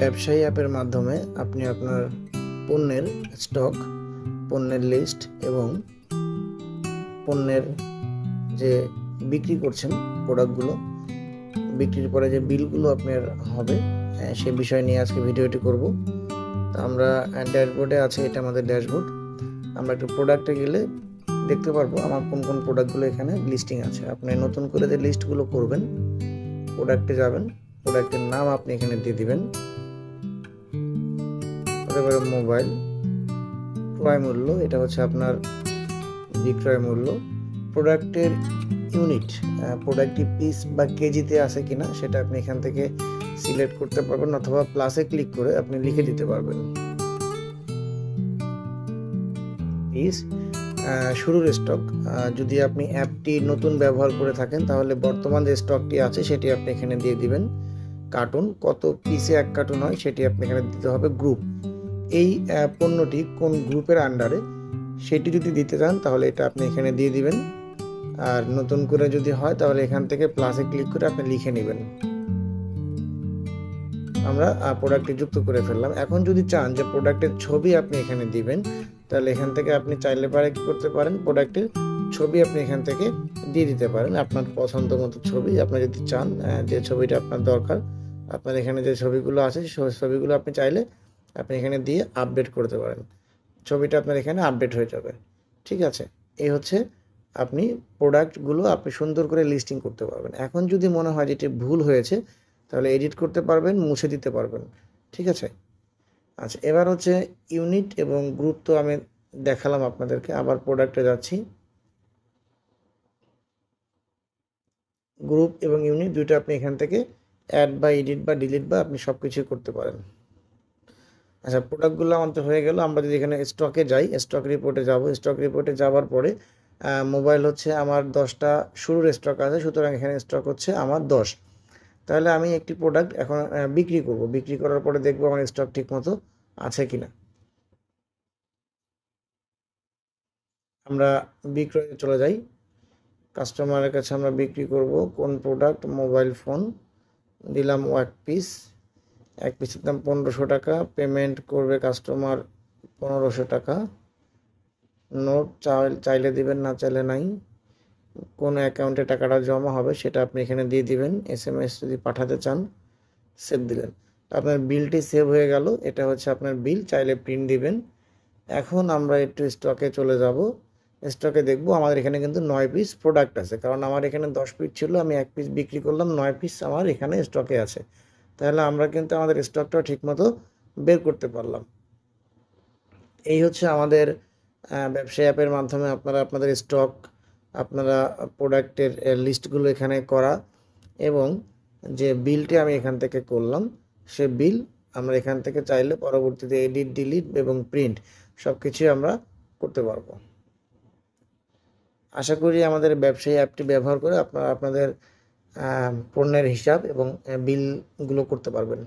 ব্যবসায়ী অ্যাপের মাধ্যমে আপনি আপনার পণ্যের স্টক, পণ্যের লিস্ট এবং পণ্যের যে বিক্রি করছেন প্রোডাক্টগুলো, বিক্রির পরে যে বিলগুলো আপনার হবে সে বিষয় নিয়ে আজকে ভিডিওটি করব। তো আমরা ড্যাশবোর্ডে আছে, এটা আমাদের ড্যাশবোর্ড। আমরা একটু প্রোডাক্টে গেলে দেখতে পারবো আমার কোন কোন প্রোডাক্টগুলো এখানে লিস্টিং আছে। আপনি নতুন করে যে লিস্টগুলো করবেন, প্রোডাক্টে যাবেন, প্রোডাক্টের নাম আপনি এখানে দিয়ে দিবেন। হতে পারে মোবাইল, ক্রয় মূল্য, এটা হচ্ছে আপনার বিক্রয় মূল্য। প্রোডাক্টের ইউনিট, প্রোডাক্টটি পিস বা কেজিতে আছে কিনা সেটা আপনি এখান থেকে সিলেক্ট করতে পারবেন, অথবা প্লাসে ক্লিক করে আপনি লিখে দিতে পারবেন। পিস, শুরুর স্টক, যদি আপনি অ্যাপটি নতুন ব্যবহার করে থাকেন তাহলে বর্তমান যে স্টকটি আছে সেটি আপনি এখানে দিয়ে দিবেন। কার্টুন, কত পিসে এক কার্টুন হয় সেটি আপনি এখানে দিতে হবে। গ্রুপ, এই পণ্যটি কোন গ্রুপের আন্ডারে সেটি যদি দিতে চান তাহলে এটা আপনি এখানে দিয়ে দিবেন। আর নতুন করে যদি হয় তাহলে এখান থেকে প্লাসে ক্লিক করে আপনি লিখে নেবেন। আমরা প্রোডাক্টটি যুক্ত করে ফেললাম। এখন যদি চান যে প্রোডাক্টের ছবি আপনি এখানে দিবেন, তাহলে এখান থেকে আপনি চাইলে পারে কি করতে পারেন, প্রোডাক্টের ছবি আপনি এখান থেকে দিয়ে দিতে পারেন, আপনার পছন্দ মতো ছবি। আপনি যদি চান যে ছবিটা আপনার দরকার, আপনার এখানে যে ছবিগুলো আছে সেই ছবিগুলো আপনি চাইলে আপনি এখানে দিয়ে আপডেট করতে পারেন। ছবিটা আপনার এখানে আপডেট হয়ে যাবে। ঠিক আছে, এই হচ্ছে আপনি প্রোডাক্টগুলো আপনি সুন্দর করে লিস্টিং করতে পারবেন। এখন যদি মনে হয় যে এটি ভুল হয়েছে তাহলে এডিট করতে পারবেন, মুছে দিতে পারবেন। ঠিক আছে। আচ্ছা, এবার হচ্ছে ইউনিট এবং গ্রুপ তো আমি দেখালাম আপনাদেরকে। আবার প্রোডাক্টে যাচ্ছি। গ্রুপ এবং ইউনিট দুইটা আপনি এখান থেকে অ্যাড বা এডিট বা ডিলিট বা আপনি সব কিছুই করতে পারেন। আচ্ছা, প্রোডাক্টগুলো আমাদের হয়ে গেল। আমরা যদি এখানে স্টকে যাই, স্টক রিপোর্টে যাব। স্টক রিপোর্টে যাওয়ার পরে মোবাইল হচ্ছে আমার 10টা শুরুর স্টক আছে, সুতরাং এখানে স্টক হচ্ছে আমার 10। তাহলে আমি একটি প্রোডাক্ট এখন বিক্রি করব। বিক্রি করার পরে দেখব আমার স্টক ঠিক মতো আছে কিনা। আমরা বিক্রয়ে চলে যাই। কাস্টমারের কাছে আমরা বিক্রি করব কোন প্রোডাক্ট, মোবাইল ফোন। দিলাম এক পিসের দাম 1500 টাকা। পেমেন্ট করবে কাস্টমার 1500 টাকা। নোট চাইলে দিবেন, না চাইলে নাই। কোন অ্যাকাউন্টে টাকাটা জমা হবে সেটা আপনি এখানে দিয়ে দিবেন। SMS যদি পাঠাতে চান সেভ দিলেন। আপনার বিলটি সেভ হয়ে গেল। এটা হচ্ছে আপনার বিল, চাইলে প্রিন্ট দিবেন। এখন আমরা একটু স্টকে চলে যাব। স্টকে দেখব আমাদের এখানে কিন্তু 9 পিস প্রোডাক্ট আছে, কারণ আমার এখানে 10 পিস ছিল, আমি 1 পিস বিক্রি করলাম, 9 পিস আমার এখানে স্টকে আছে। তাহলে আমরা কিন্তু আমাদের স্টকটাও ঠিকমতো বের করতে পারলাম। এই হচ্ছে আমাদের ব্যবসায়ী অ্যাপের মাধ্যমে আপনারা আপনাদের স্টক, আপনারা প্রোডাক্টের লিস্টগুলো এখানে করা, এবং যে বিলটি আমি এখান থেকে করলাম সে বিল আমরা এখান থেকে চাইলে পরবর্তীতে এডিট, ডিলিট এবং প্রিন্ট সব কিছুই আমরা করতে পারবো। আশা করি আমাদের ব্যবসায়ী অ্যাপটি ব্যবহার করে আপনারা আপনাদের পণ্যের হিসাব এবং বিলগুলো করতে পারবেন।